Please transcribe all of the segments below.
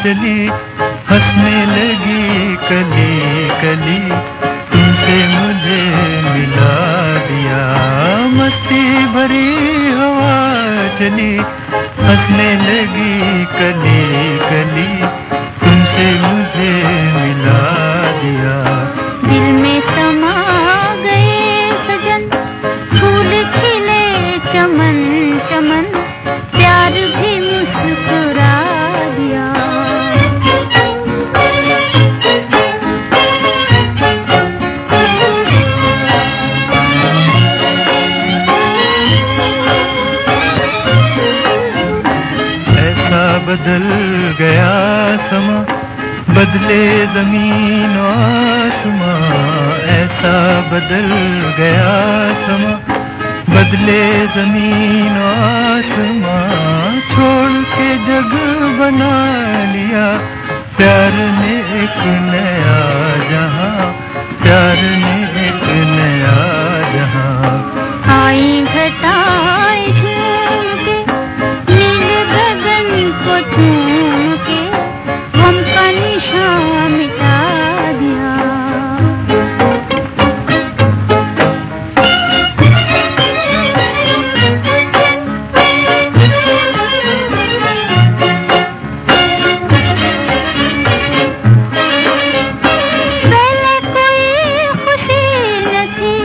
चली, हंसने लगी कली कली, तुमसे मुझे मिला दिया। मस्ती भरी हवा चली, हंसने लगी कली कली, तुमसे मुझे मिला दिया। दिल में समा गए सजन, फूल खिले चमन चमन, प्यार भी मुस्कुरा दिया। ऐसा बदल गया समा, बदले ज़मीन आसमां। ऐसा बदल गया समा, बदले ज़मीन आसमां। छोड़ के जग बना लिया प्यार ने एक नया जहां, प्यार ने एक नया जहां। आई घटाएं झूम के, नील गगन को चूम के, गम का निशान मिटा दिया। पहले कोई खुशी न थी,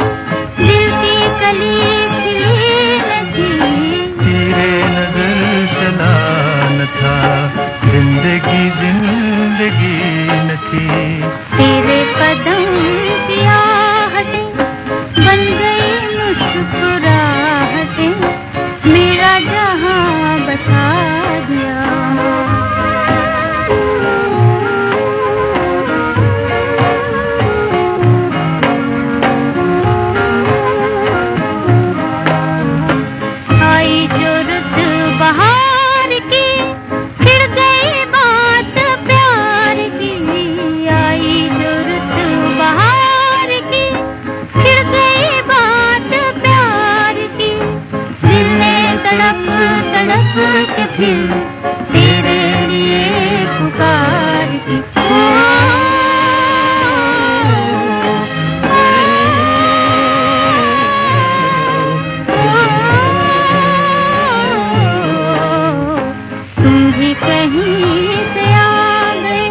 दिल की कली खिली न थी। तेरे नजर चला न था, जिंदगी जिंदगी न थी। तेरे कदम की आहटें बन गई मुस्कुराहटें, मेरा जहां बसा दिया। आई जो रुत बहार की, छिड़ गई बात प्यार की। आई जो रुत बहार की, छिड़ गई बात प्यार की। दिल ने तड़प तड़प के फिर तेरे लिए पुकार की। तुम भी कहीं से आ गए,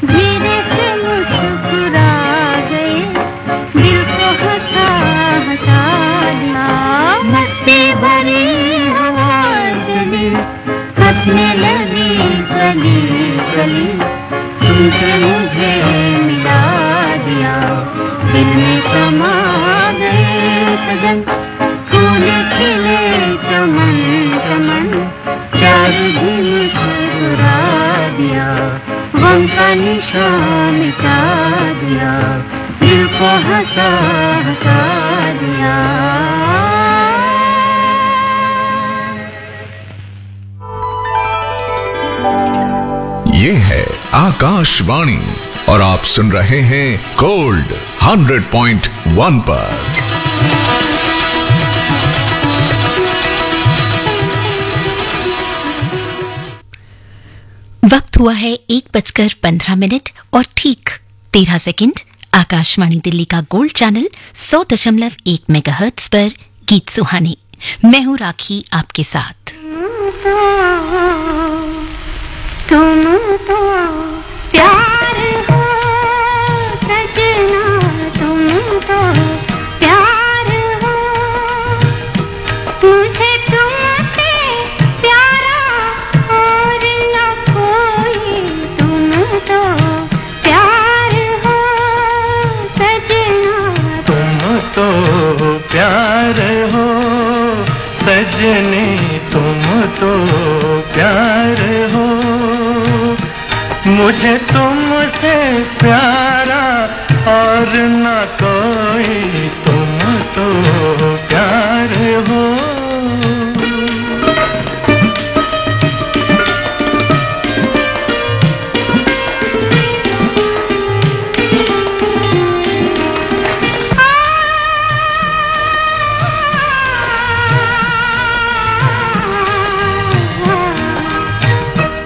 धीरे से मुस्कुरा गए, दिल को हंसा हंसा दिया। मस्ती भरी हवा चली, हंसने लगी कली कली, तुमसे मुझे मिला दिया। दिल में समा गए सजन, फूल खिले चमन चमन, प्यार भी मुस्कुरा दिया। गम का निशान मिटा दिया, दिल को हंसा हंसा दिया। ये है आकाशवाणी और आप सुन रहे हैं गोल्ड 100.1 पर। वक्त हुआ है 1:15 और ठीक 13 सेकंड। आकाशवाणी दिल्ली का गोल्ड चैनल 100.1 मेगाहर्ट्ज पर गीत सुहानी। मैं हूं राखी आपके साथ। तुम तो प्यार हो सजना, तुम तो प्यार हो, मुझे तुमसे प्यारा और न कोई। तुम तो प्यार हो सजना, तुम तो प्यार हो सजनी, तुम तो प्यार हो, मुझे तुमसे प्यारा और न कोई। तुम तो प्यार हो।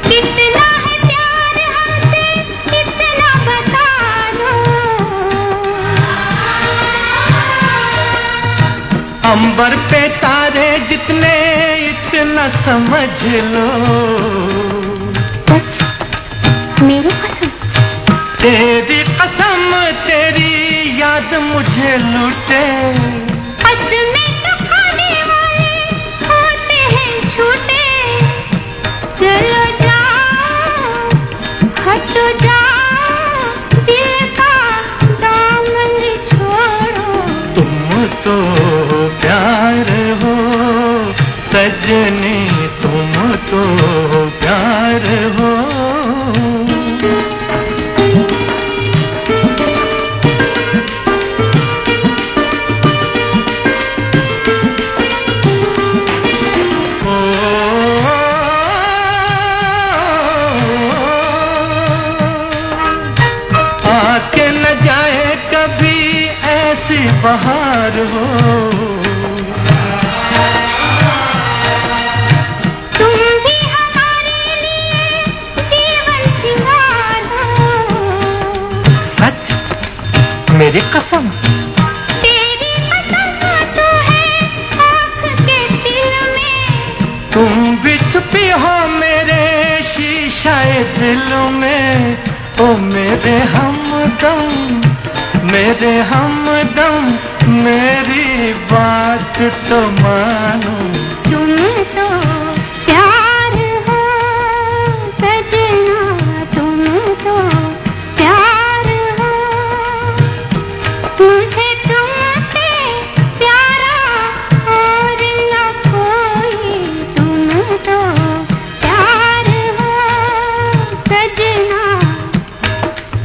कितना है प्यार अंबर पे तारे जितने इतना समझ लो। सच मेरी कसम, तेरी कसम तेरी याद मुझे लूटे। में तो खाने वाले होते हैं झूठे। चलो जाओ हट जाओ दिल का दामन छोड़ो। तुम तो प्यार हो सजनी, तुम तो प्यार हो। आके न जाए कभी ऐसी बहार हो। तुम भी हमारे लिए जीवन सिंगार हो। सच मेरी कसम, तेरी कसम तो है आँख के दिल में। तुम भी छुपी हो मेरे शीशाए दिल में। ओ मेरे हमदम, मेरे हमदम, मेरी बात तो मानो। तुम तो प्यार हो सजना, तुम तो प्यार हो। मुझे तुमसे प्यारा और न कोई। तुम तो प्यार हो सजना,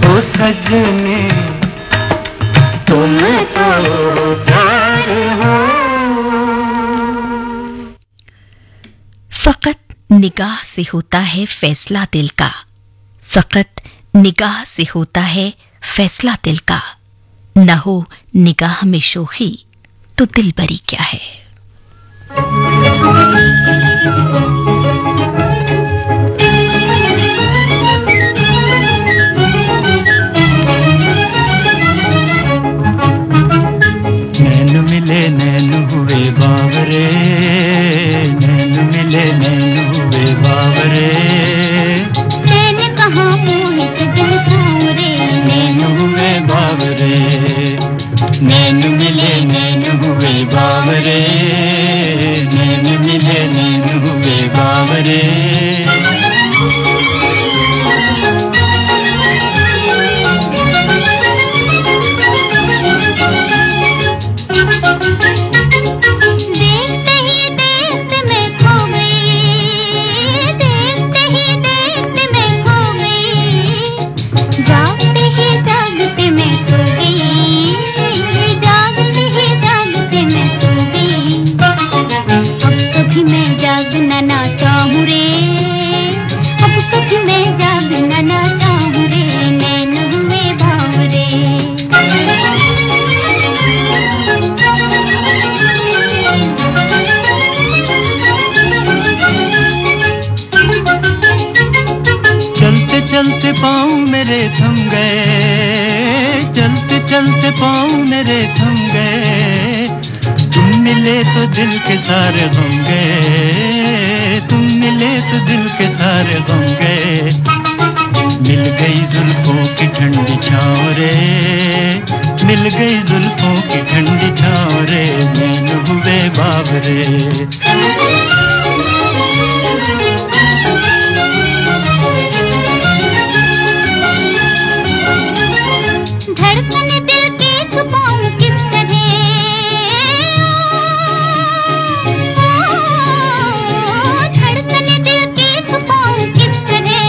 ओ सजनी तुम तो प्यार हो। फकत निगाह से होता है फैसला दिल का, फकत निगाह से होता है फैसला दिल का। न हो निगाह में शोखी तो दिल बरी क्या है। नैन मिले नैन हुए बावरे, नैन मिले नैन हुए बावरे। नैन कहाँ मोहित दिखाऊं रे। नैन हुए बावरे, नैन मिले नैन हुए बावरे, नैन मिले नैन हुए बावरे। चलते पाँव मेरे थम गए, चलते चलते पाँव मेरे थम गए। तुम मिले तो दिल के सारे गम गए, तुम मिले तो दिल के सारे गम गए। मिल गई जुल्फों की ठंडी छाँव रे, मिल गई जुल्फों की ठंडी छाँव रे। नैन हुए बावरे, धड़कन दिल की छुपाऊं किस तरह। धड़कन दिल की छुपाऊं किस तरह।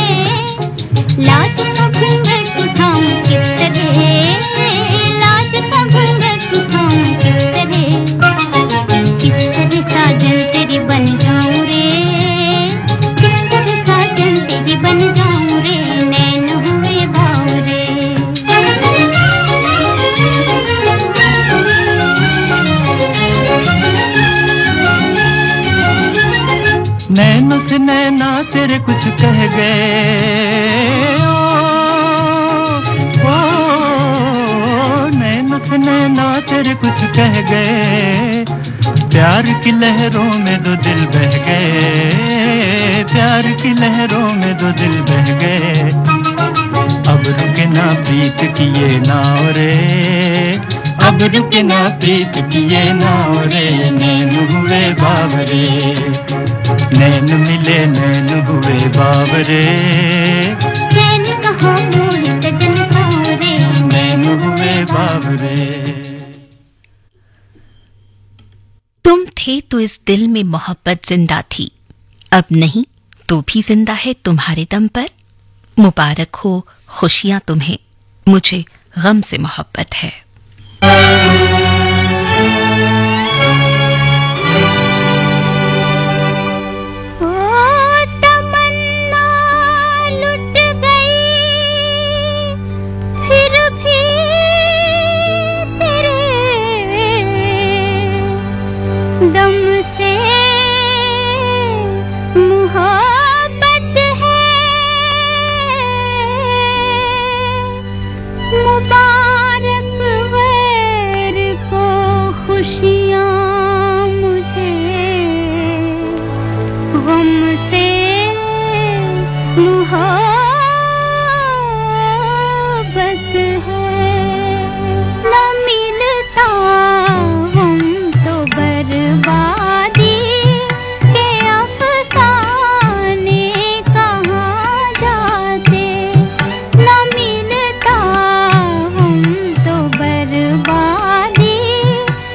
लाज का घूंघट उठाऊं किस तरह। लाज का घूंघट उठाऊं किस तरह साजन तेरी बन जाऊं रे। किस तरह साजन तेरी बन जाऊं रे। नैन हुए बावरे, नैनों से नैना तेरे कुछ कह गए। ओ नैनों से नैना तेरे कुछ कह गए। प्यार की लहरों में दो दिल बह गए, प्यार की लहरों में दो दिल बह गए। अब रुके ना प्रीत किए नाव रे, अब रुके ना प्रीत किए नाव रे। नैन हुए बावरे, नैन मिले नैन हुए बावरे। नैन कहाँ मोहित जनकाओ रे, नैन हुए बावरे। तुम थे तो इस दिल में मोहब्बत जिंदा थी, अब नहीं तो भी जिंदा है तुम्हारे दम पर। मुबारक हो खुशियां तुम्हें, मुझे गम से मोहब्बत है। दम से मोहब्बत है, मुबारक वैर को खुशियाँ मुझे, गम से मोहब्बत है। न मिलता हम तो बर्बादी के अफसाने कहाँ जाते। न मिलता हम तो बर्बादी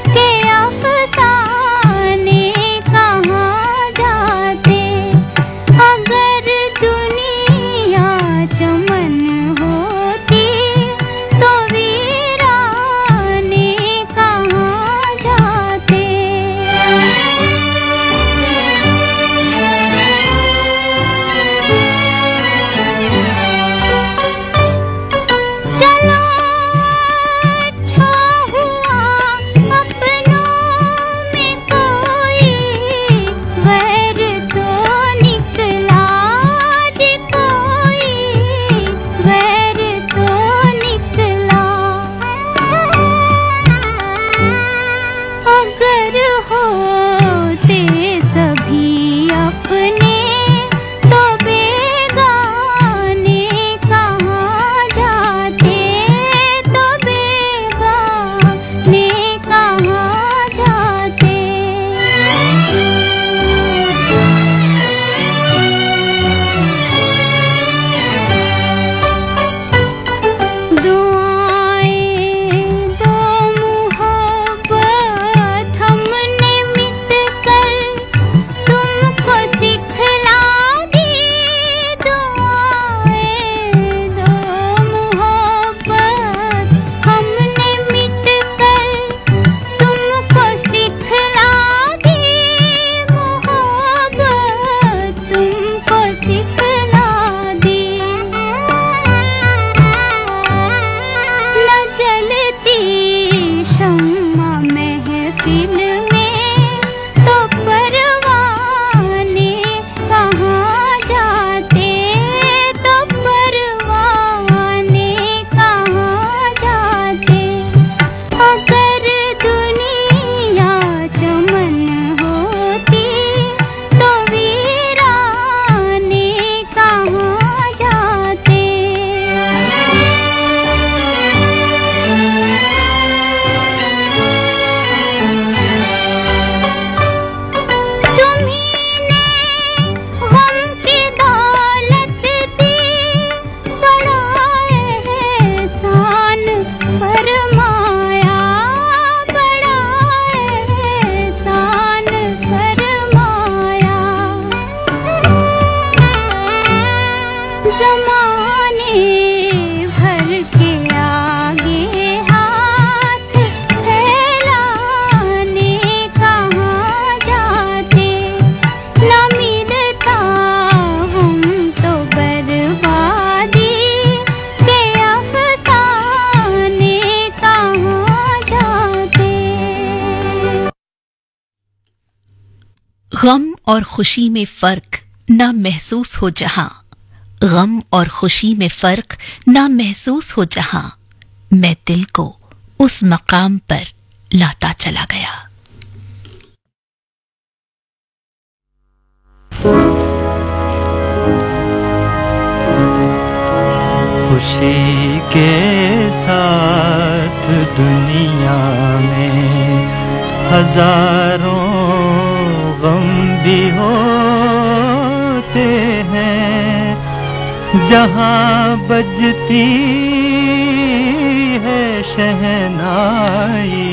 के अफसाने कहाँ जाते। अगर दुनिया चमन होती तो वीराने कहाँ जाते। चलो अच्छा हुआ अपनों में कोई गैर तो निकला जी, कोई गैर तो निकला। अगर होते सभी अपने तो बेगाने कहाँ जाते, तो बेगाने कहाँ जाते। दुआएं दो मोहब्बत हमने मिटकर तुमको सिखला दी। दुआएं दो मोहब्बत हमने मिटकर तुमको सिखला दी। मोहब्बत तुमको सिखला दी। न जलती शम्मा महफिल में तो परवाने कहाँ जाते, तो परवाने कहाँ जाते। अगर दुनिया चमन होती तो वीराने कहाँ जाते। तुम्हीं ने गम की दौलत दी, बड़ा एहसान फरमाया, बड़ा एहसान फरमाया। ज़माने भर के आगे हाथ फैलाने कहाँ जाते। न मिलता हम तो बर्बादी के अफसाने कहाँ जाते। गम और खुशी में फर्क ना महसूस हो जहां, गम और खुशी में फर्क ना महसूस हो जहां, मैं दिल को उस मकाम पर लाता चला गया। खुशी के साथ दुनिया में हजारों गम भी होते हैं। जहाँ बजती है शहनाई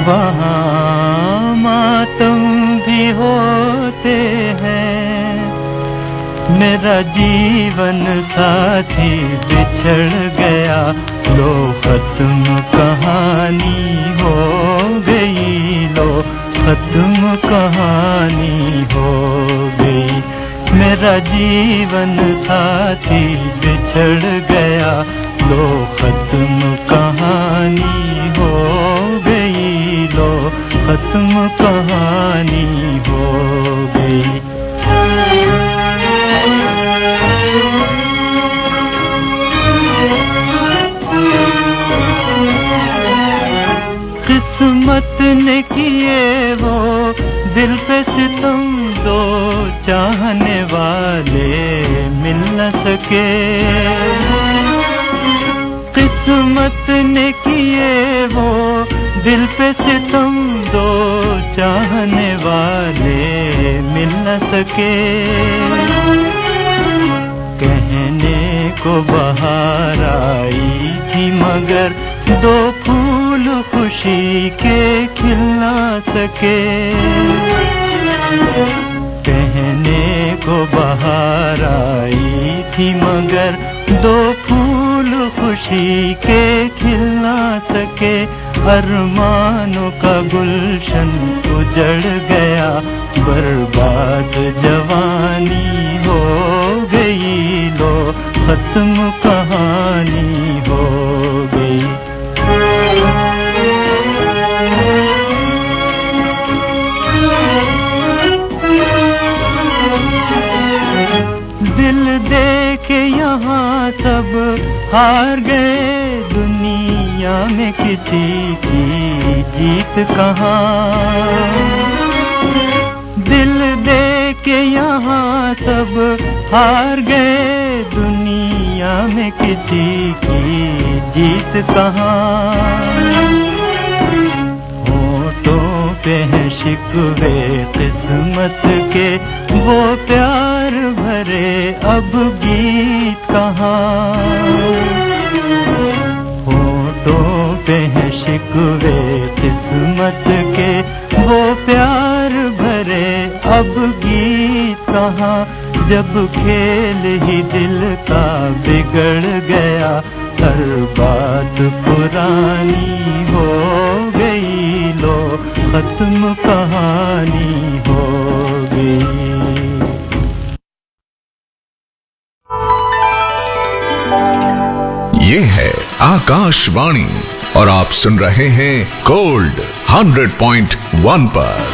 वहाँ मातम भी होते हैं। मेरा जीवन साथी बिछड़ गया, लो खत्म कहानी हो गई, लो खत्म कहानी हो गई। मेरा जीवन साथी बिछड़ गया, लो खत्म कहानी हो गई, लो खत्म कहानी हो गई। किस्मत ने किए वो दिल पे सितम, दो चाहने वाले मिल न सके। किस्मत ने किए वो दिल पे सितम, दो चाहने वाले मिल न सके। कहने को बाहर आई थी मगर दो फूल खुशी के खिल ना सके। कहने को बाहर आई थी मगर दो फूल खुशी के खिल ना सके। अरमानों का गुलशन उजड़ गया, बर्बाद जवानी हो गई, लो खत्म कहानी हो गई। दिल दे के यहाँ सब हार गए, दुनिया में किसी की जीत कहाँ। दिल दे के यहाँ सब हार गए, दुनिया में किसी की जीत कहाँ। होठों पे है शिकवे किस्मत के, वो प्यार भरे अब गीत कहाँ। होठों पे है शिकवे किस्मत के, वो प्यार भरे अब गीत कहाँ। जब खेल ही दिल का बिगड़ गया, हर बात पुरानी हो गई, लो खत्म कहानी हो गई। ये है आकाशवाणी और आप सुन रहे हैं गोल्ड 100.1 पर।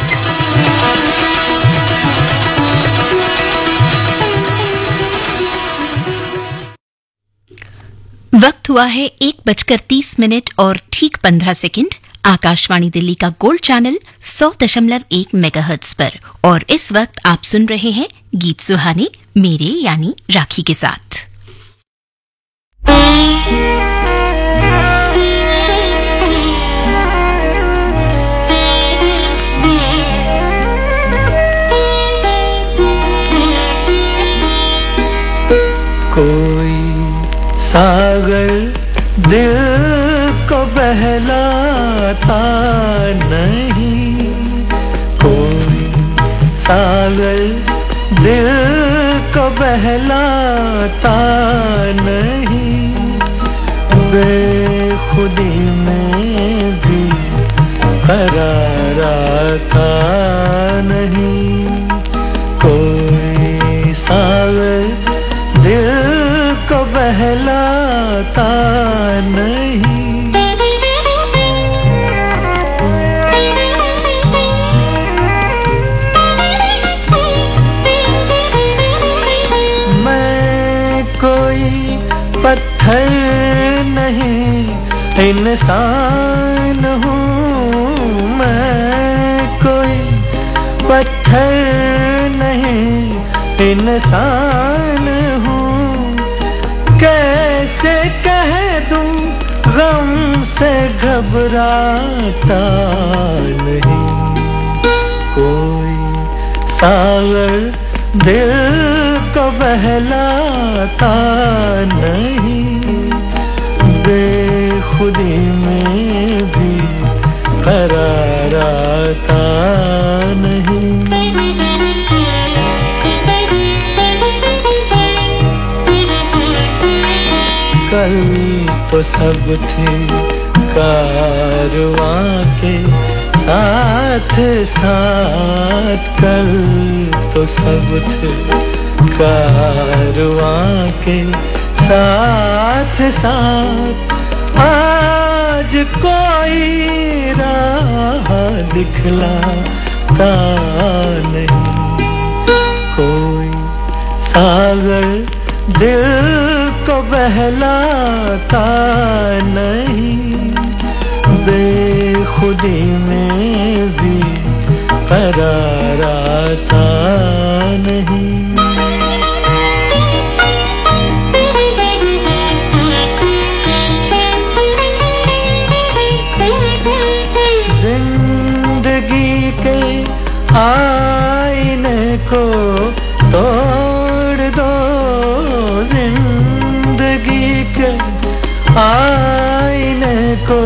वक्त हुआ है 1:30 और ठीक 15 सेकंड। आकाशवाणी दिल्ली का गोल्ड चैनल 100.1 मेगाहर्ट्ज पर, और इस वक्त आप सुन रहे हैं गीत सुहाने मेरे यानी राखी के साथ। कोई सागर दिल को बहलाता नहीं, कोई सागर दिल को बहलाता नहीं। बेखुदी में भी करार आता नहीं, कोई सागर दिल को बहलाता नहीं। मैं कोई पत्थर नहीं इंसान हूँ, मैं कोई पत्थर नहीं इंसान हूँ। कैसे कह दूँ गम से घबराता नहीं। कोई सागर दिल को बहलाता नहीं। बेखुदी में भी करार आता नहीं। कल तो सब थे कारवां के साथ साथ, कल तो सब थे कारवां के साथ साथ। आज कोई राह दिखलाता नहीं। कोई सागर दिल को बहलाता नहीं। बेखुदी में भी करार आता नहीं। जिंदगी के आईने को तोड़ दो। जिंदगी के आईने को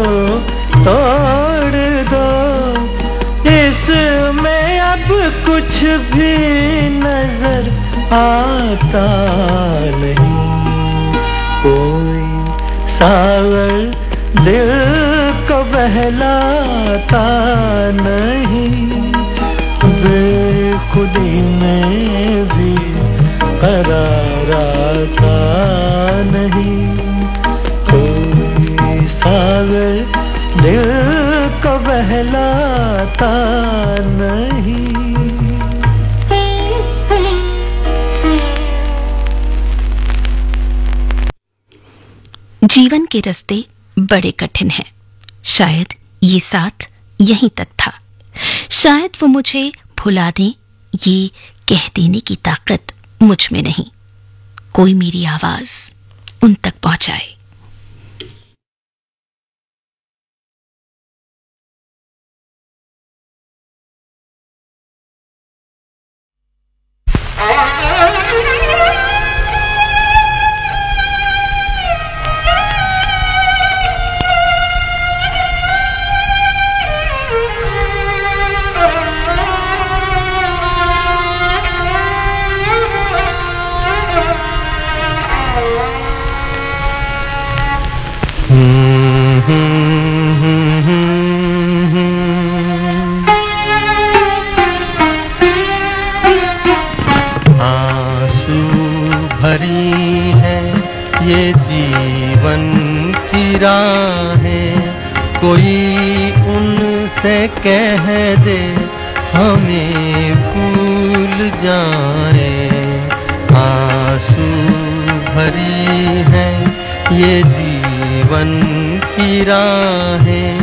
तोड़ दो। इसमें अब कुछ भी नजर आता नहीं। कोई सागर दिल को बहलाता नहीं। बेखुदी में भी करार आता नहीं। कोई सागर दिल को बहलाता नहीं। जीवन के रास्ते बड़े कठिन हैं। शायद ये साथ यहीं तक था। शायद वो मुझे भुला दें, ये कह देने की ताकत मुझ में नहीं। कोई मेरी आवाज उन तक पहुंचाए। आंसू भरी है ये जीवन की राहें। कोई उनसे कह दे हमें भूल जाए। आंसू भरी है ये जीवन की राहें।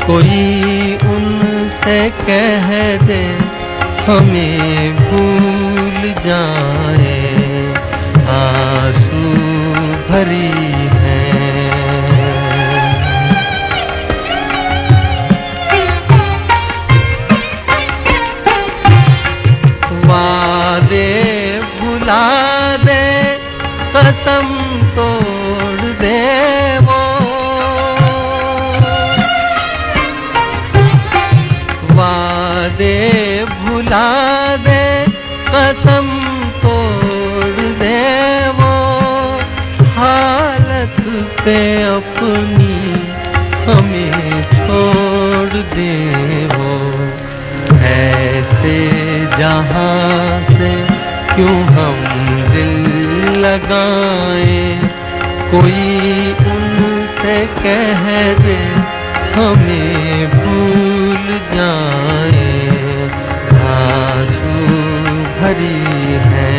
कोई उनसे कह दे हमें भूल जाए। आंसू भरी है। वादे भुला दे, कसम तोड़ दे वो। वादे भुला दे, कसम तोड़ दे वो। हालत पे अपनी हमें छोड़ दे वो। ऐसे जहां से क्यों हम दिल लगाएं। कोई उनसे कह दे हमें भूल जाए। आंसू भरी है।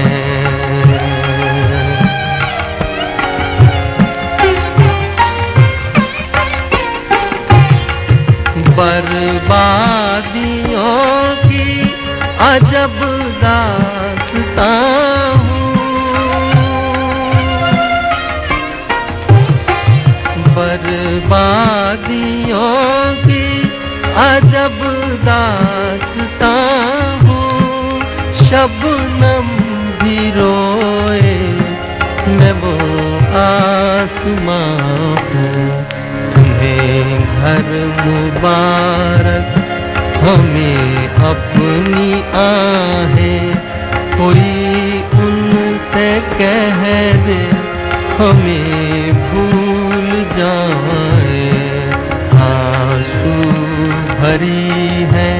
बर्बादियों की अजब दास्तां बर्बादियों की अजब दास्तां हूँ। शबनम भी रोए मैं वो आसमां हूँ। तुम्हें घर मुबारक हमें अपनी आहें, कोई उनसे कह दे हमें भूल जाए। आंसू भरी है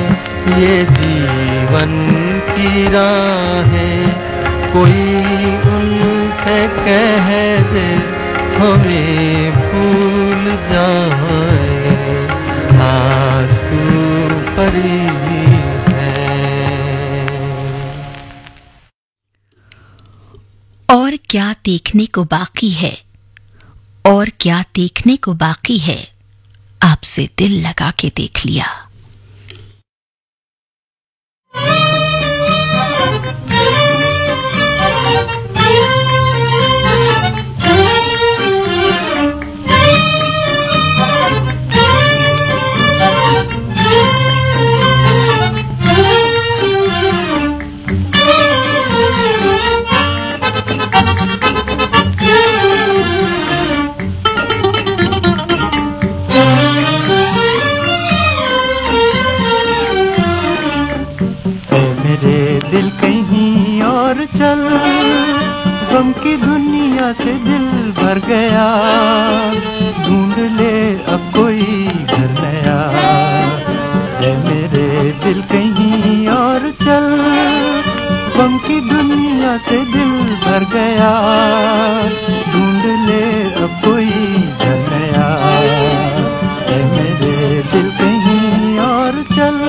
ये जीवन की राहें, कोई उनसे कह दे हमें भूल जाए। आंसू भरी है। और क्या देखने को बाकी है, और क्या देखने को बाकी है, आपसे दिल लगा के देख लिया। दिल कहीं और चल, गम की दुनिया से दिल भर गया। ढूंढ ले अब कोई घर नया। ऐ मेरे दिल कहीं और चल, गम की दुनिया से दिल भर गया। ढूंढ ले अब कोई घर नया। ऐ मेरे दिल कहीं और चल।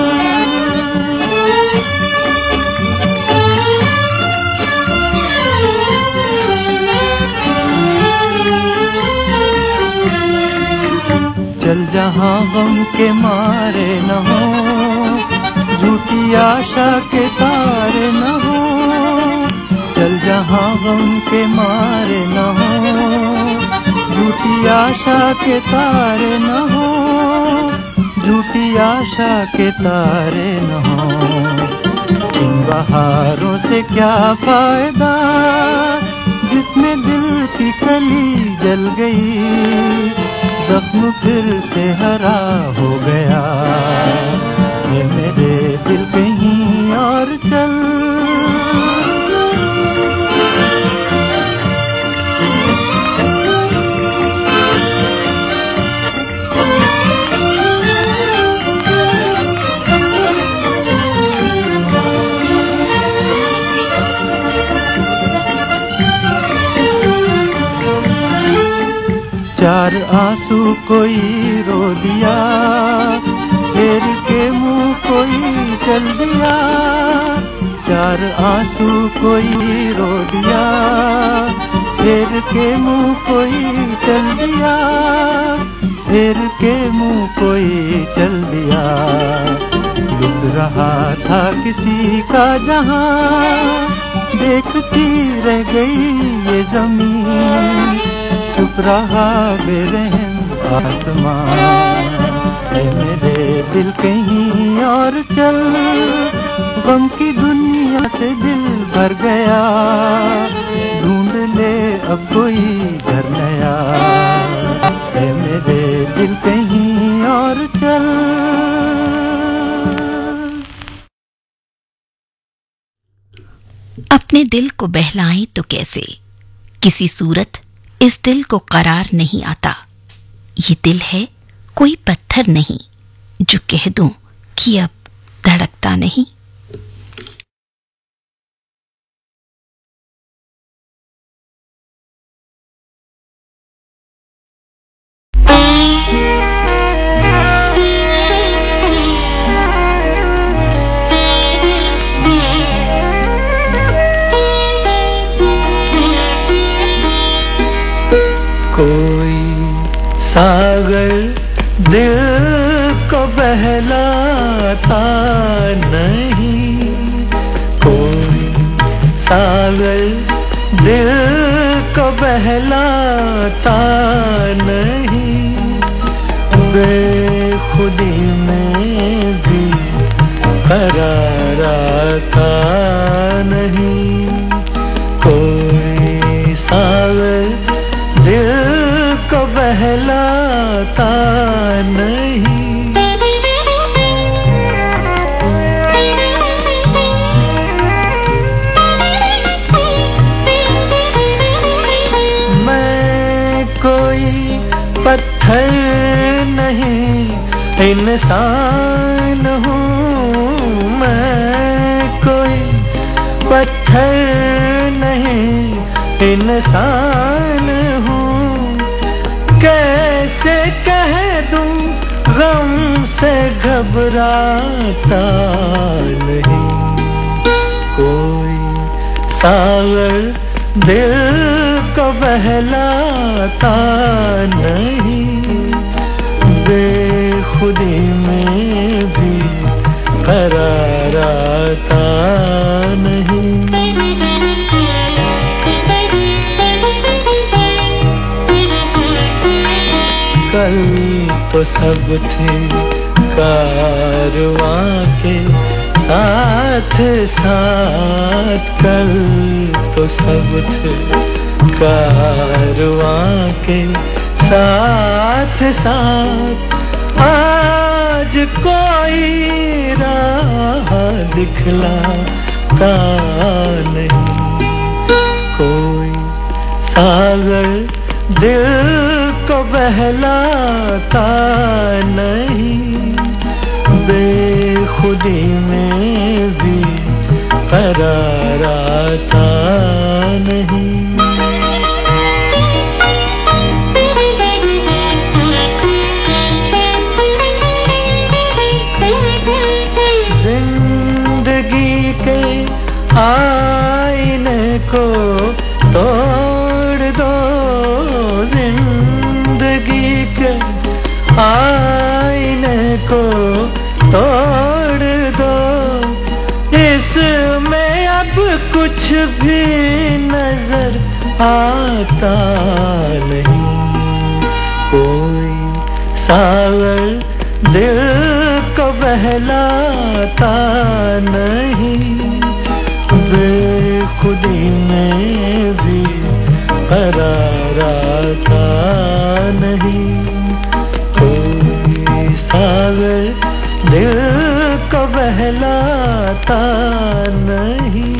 चल जहाँ गम के मारे न हो, झूठी आशा के तारे न हो। चल जहाँ गम के मारे न हो, झूठी आशा के तारे न हो। झूठी आशा के तारे न हो। इन बहारों से क्या फायदा जिसमें दिल की कली जल गई। जख्म फिर से हरा हो गया। ये मेरे दिल कहीं और चल। चार आंसू कोई रो दिया, फेर के मुंह कोई चल दिया। चार आंसू कोई रो दिया, फेर के मुंह कोई चल दिया। फेर के मुंह कोई चल दिया। लुट रहा था किसी का जहां, देखती रह गई ये जमीन। चुप रहा बेरहम आसमान। ऐ मेरे दिल कहीं और चल, गम की दुनिया से दिल भर गया। ढूंढ ले अब कोई घर नया। ऐ मेरे दिल कहीं और चल। अपने दिल को बहलाएं तो कैसे, किसी सूरत इस दिल को करार नहीं आता। ये दिल है कोई पत्थर नहीं, जो कह दूं कि अब धड़कता नहीं। कोई सागर दिल को बहलाता नहीं। कोई सागर दिल को बहलाता नहीं। बेखुदी में भी करार आता नहीं, कोई सागर दिल को बहलाता नहीं। मैं कोई पत्थर नहीं, इंसान हूँ। मैं कोई पत्थर नहीं, इंसान हूँ। कैसे कह दूँ गम से घबराता नहीं, कोई सागर दिल को बहलाता नहीं। बेखुदी में भी करार आता नहीं। कल तो सब थे कारवां के साथ साथ, कल तो सब थे कारवां के साथ साथ। आज कोई राह दिखलाता नहीं, कोई सागर दिल को बहलाता नहीं। बेखुदी में भी करार आता नहीं। जिंदगी के आईने को तोड़ दो, जिंदगी के आईने को तोड़ दो। इसमें अब कुछ भी नजर आता नहीं, कोई सागर दिल को बहलाता नहीं। बेखुदी में भी करार आता नहीं, कोई सागर दिल को बहलाता नहीं।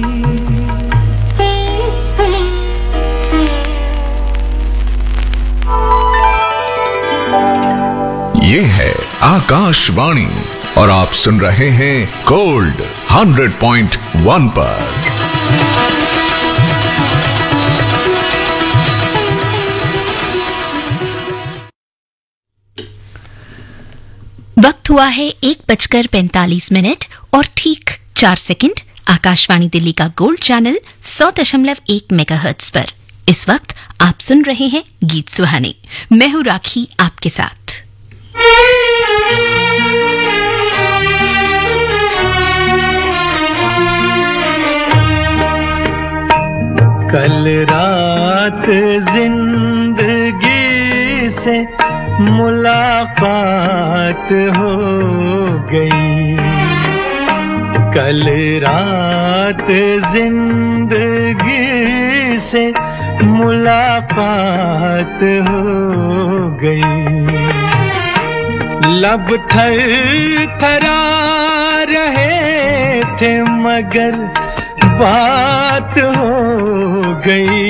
ये है आकाशवाणी और आप सुन रहे हैं गोल्ड 100.1 पर। वक्त हुआ है 1:45 और ठीक 4 सेकंड। आकाशवाणी दिल्ली का गोल्ड चैनल 100.1 मेगाहर्ट्ज पर इस वक्त आप सुन रहे हैं गीत सुहाने। मैं हूं राखी आपके साथ। कल रात जिंदगी से मुलाकात हो गई, कल रात जिंदगी से मुलाकात हो गई। लब थरथरा रहे थे मगर बात हो गई,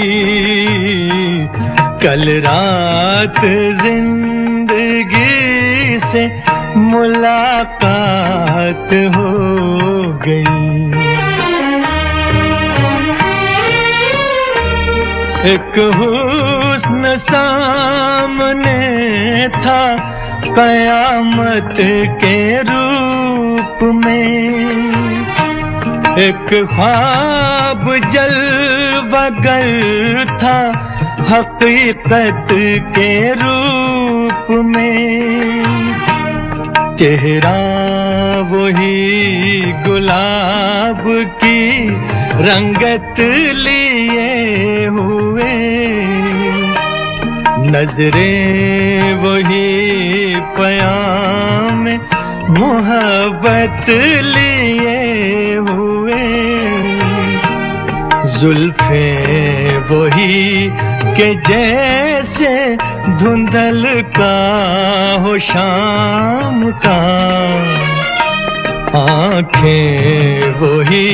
कल रात जिंदगी से मुलाकात हो गई। एक हुस्न सामने था कयामत के रूप में, एक ख्वाब जलवगर था हकीकत के रूप में। चेहरा वही गुलाब की रंगत लिए हुए, नजरें वही पयाम मोहब्बत लिए हुए, जुल्फें वही के जैसे धुंधल का हो शाम का, आंखें वही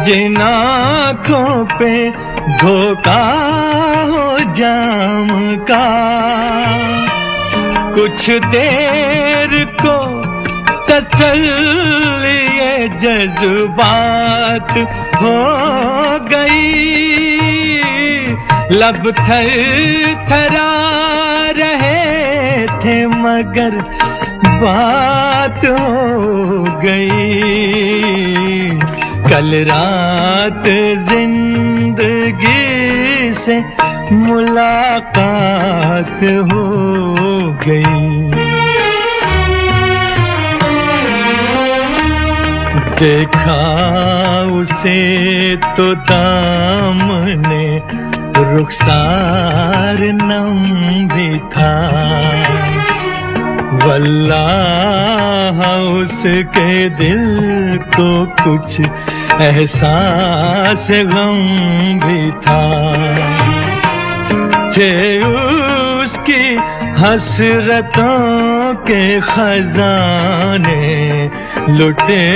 जिन आंखों पे धोखा हो जाम का। कुछ देर को तसल्ली ये जज्बात हो गई, लब थरथरा रहे थे मगर बात हो गई। कल रात जिंदगी से मुलाकात हो गई। देखा उसे तो दामने रुखसार नम भी था, वल्लाह उसके दिल को कुछ एहसास गम भी था। थे उसकी हसरतों के खजाने लुटे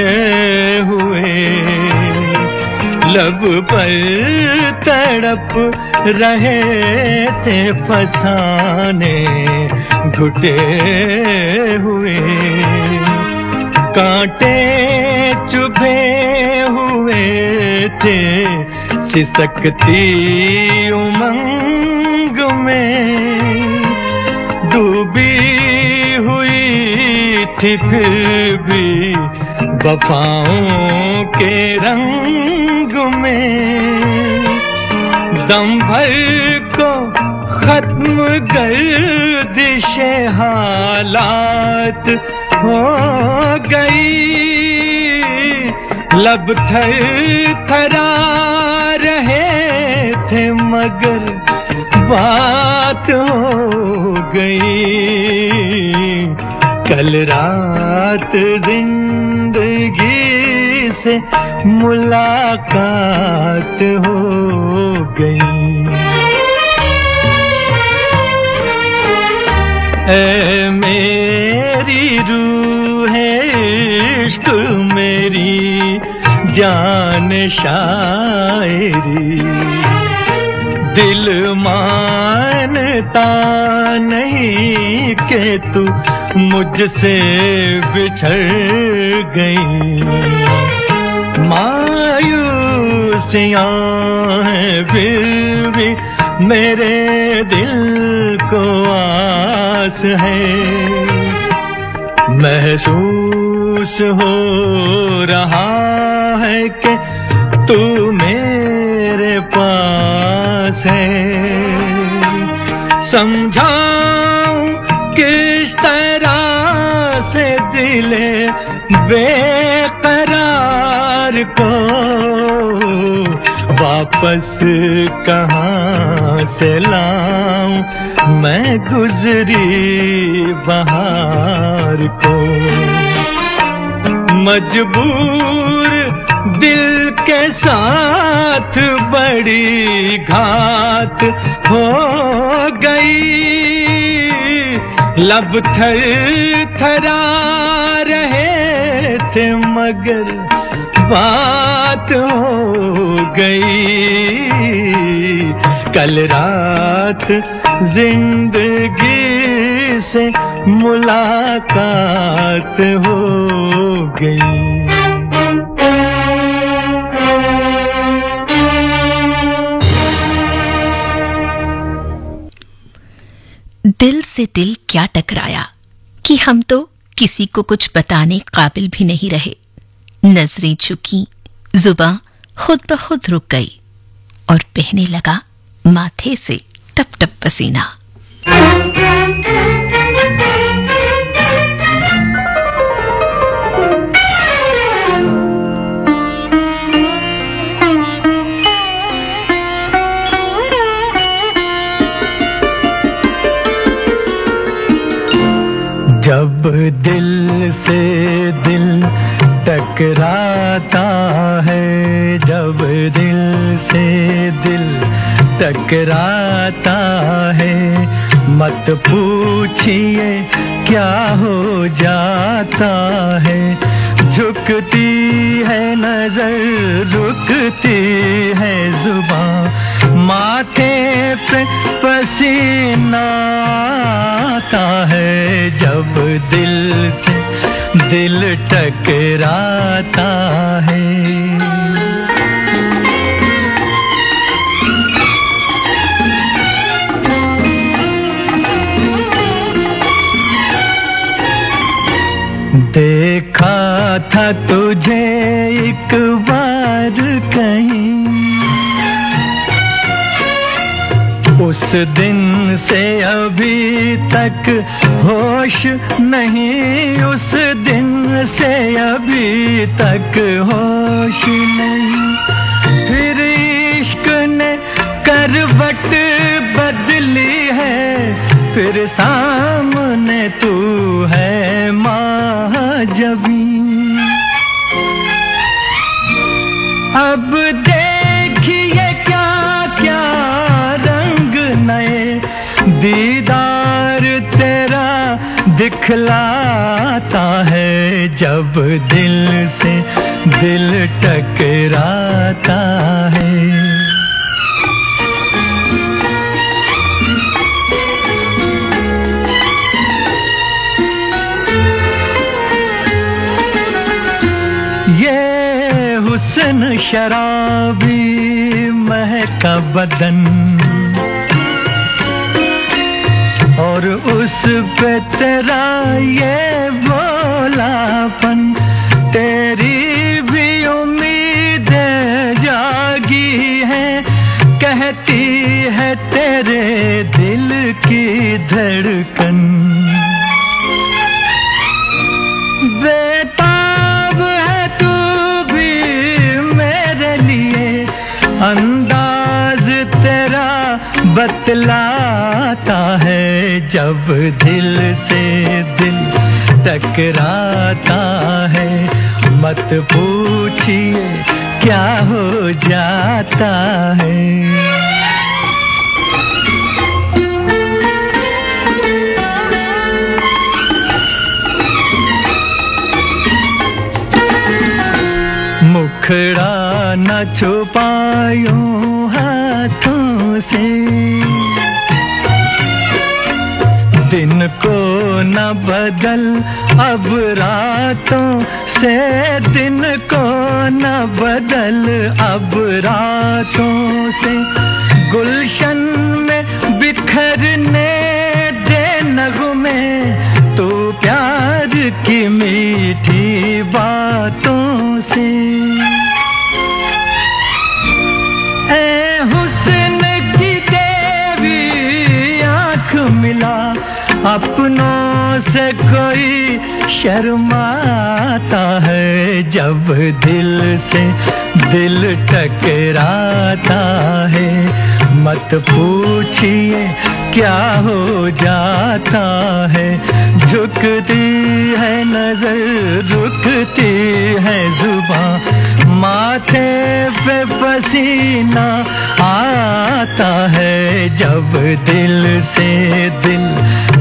हुए, लब पर तड़प रहे थे फसाने घुटे हुए। कांटे चुभे हुए थे सिसकती उमंग में, डूबी हुई थी फिर भी वफाओं के रंग में। दम भर को खत्म गर्दिशे हालात हो गई, लब थरथरा रहे थे मगर बात हो गई। कल रात जिंदगी से मुलाकात हो गई। ऐ मेरी रूह इश्क मेरी जान शायरी, दिल मानता नहीं कि तू मुझसे बिछड़ गई। मायूसियां हैं फिर भी मेरे दिल को आस है, महसूस हो रहा है कि तू मेरे पास है। समझाऊं किस तरह से दिले बेकरार को, वापस कहाँ से लाऊं मैं गुजरी बहार को। मजबूर दिल के साथ बड़ी घात हो गई, लब थरथरा रहे थे मगर बात हो गई। कल रात जिंदगी से मुलाकात हो गई। दिल से दिल क्या टकराया कि हम तो किसी को कुछ बताने काबिल भी नहीं रहे। नजरें झुकी, जुबां खुद ब खुद रुक गई और बहने लगा माथे से टप टप पसीना। जब दिल से दिल टकराता है, जब दिल से दिल टकराता है, मत पूछिए क्या हो जाता है। झुकती है नजर, रुकती है जुबां, माथे पे पसीना आता है, जब दिल से दिल टकराता है। देखा था तुझे एक बार कहीं, उस दिन से अभी तक होश नहीं, उस दिन से अभी तक होश नहीं। फिर इश्क ने करवट बदली है, फिर सामने तू है महाजबी। अब देखिए क्या क्या रंग नए दीदार तेरा दिखलाता है, जब दिल से दिल टकराता है। हुस्न शराबी महका बदन, और उस पे तेरा ये भोलापन, तेरी भी उम्मीदें जागी है, कहती है तेरे दिल की धड़कन। बेताब है तू भी मेरे लिए, अंदाज तेरा बतलाता है, जब दिल से दिल टकराता है, मत पूछिए क्या हो जाता है। मुखड़ा न छुपायूं हाथों से, दिन को न बदल अब रातों से, दिन को न बदल अब रातों से। गुलशन में बिखरने दे नगमे, तू प्यार की मीठी बातों से। ए हुस्न की देवी आँख मिला, अपनों से कोई शर्माता है, जब दिल से दिल टकराता है, मत पूछिए क्या हो जाता है। झुकती है नजर, रुकती है जुबां, माथे पे पसीना आता है, जब दिल से दिल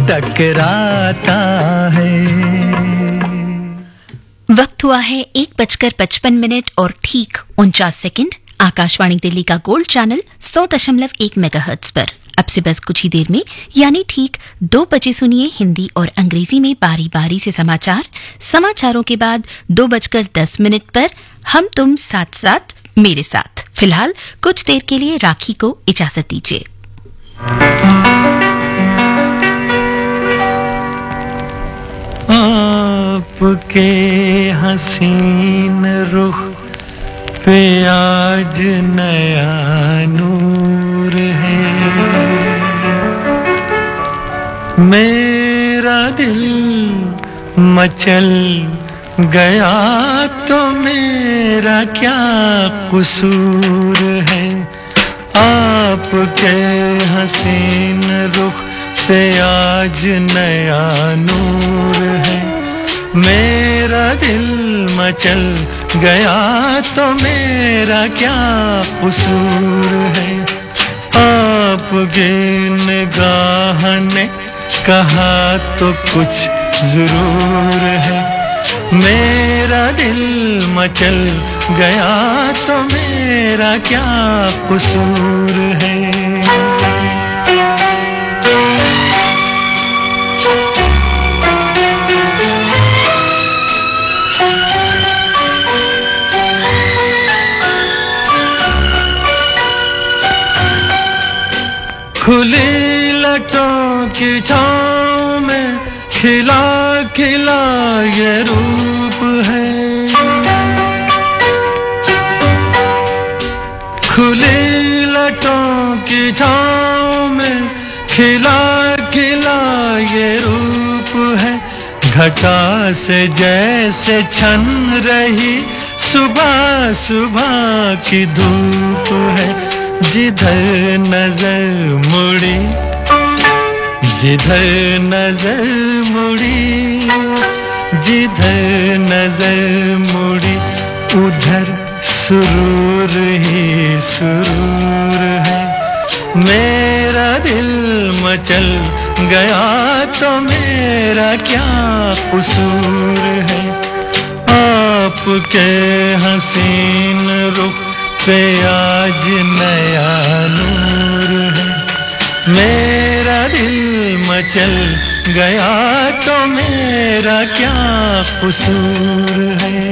टकराता है। वक्त हुआ है 1:55 और ठीक 49 सेकंड। आकाशवाणी दिल्ली का गोल्ड चैनल 100.1 मेगाहर्ट्ज पर अब से बस कुछ ही देर में यानी ठीक 2 बजे सुनिए हिंदी और अंग्रेजी में बारी बारी से समाचार। समाचारों के बाद 2:10 पर हम तुम साथ साथ मेरे साथ। फिलहाल कुछ देर के लिए राखी को इजाजत दीजिए। आपके हसीन रुख पे आज नया नूर है, मेरा दिल मचल गया तो मेरा क्या कसूर है। आपके हसीन रुख पे आज नया नूर है। मेरा दिल मचल गया तो मेरा क्या कसूर है। आपकी निगाह ने कहा तो कुछ जरूर है। मेरा दिल मचल गया तो मेरा क्या कसूर है। खुली लटों की छाँव में खिला खिला ये रूप है। खुली लटों की छाँव में खिला खिला ये रूप है। घटा से जैसे छन रही सुबह सुबह की धूप है। जिधर नजर मुड़ी, जिधर नजर मुड़ी, जिधर नजर मुड़ी, उधर सुरूर ही सुरूर है। मेरा दिल मचल गया तो मेरा क्या कसूर है। आपके हसीन रुख पे आज नया नूर है। मेरा दिल मचल गया तो मेरा क्या कसूर है।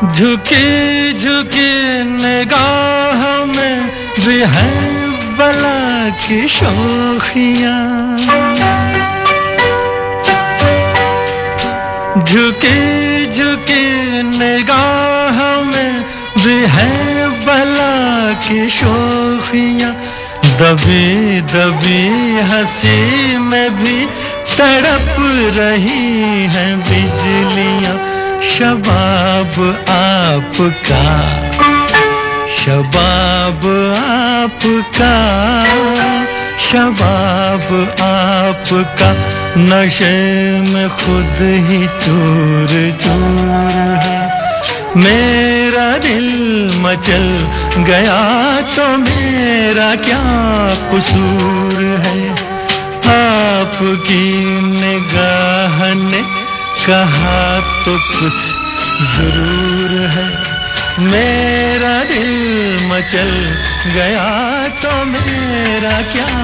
झुकी झुकी निगाह में भी है बला की शोखियाँ। झुकी झुकी निगाह में भी है बला की शोखियाँ। दबी दबी हंसी में भी तड़प रही हैं बिजलियाँ। शबाब आपका, शबाब आपका, शबाब आपका नशे में खुद ही चूर चूर है। मेरा दिल मचल गया तो मेरा क्या कसूर है। आपकी निगाह ने कहा तो कुछ जरूर है। मेरा दिल मचल गया तो मेरा क्या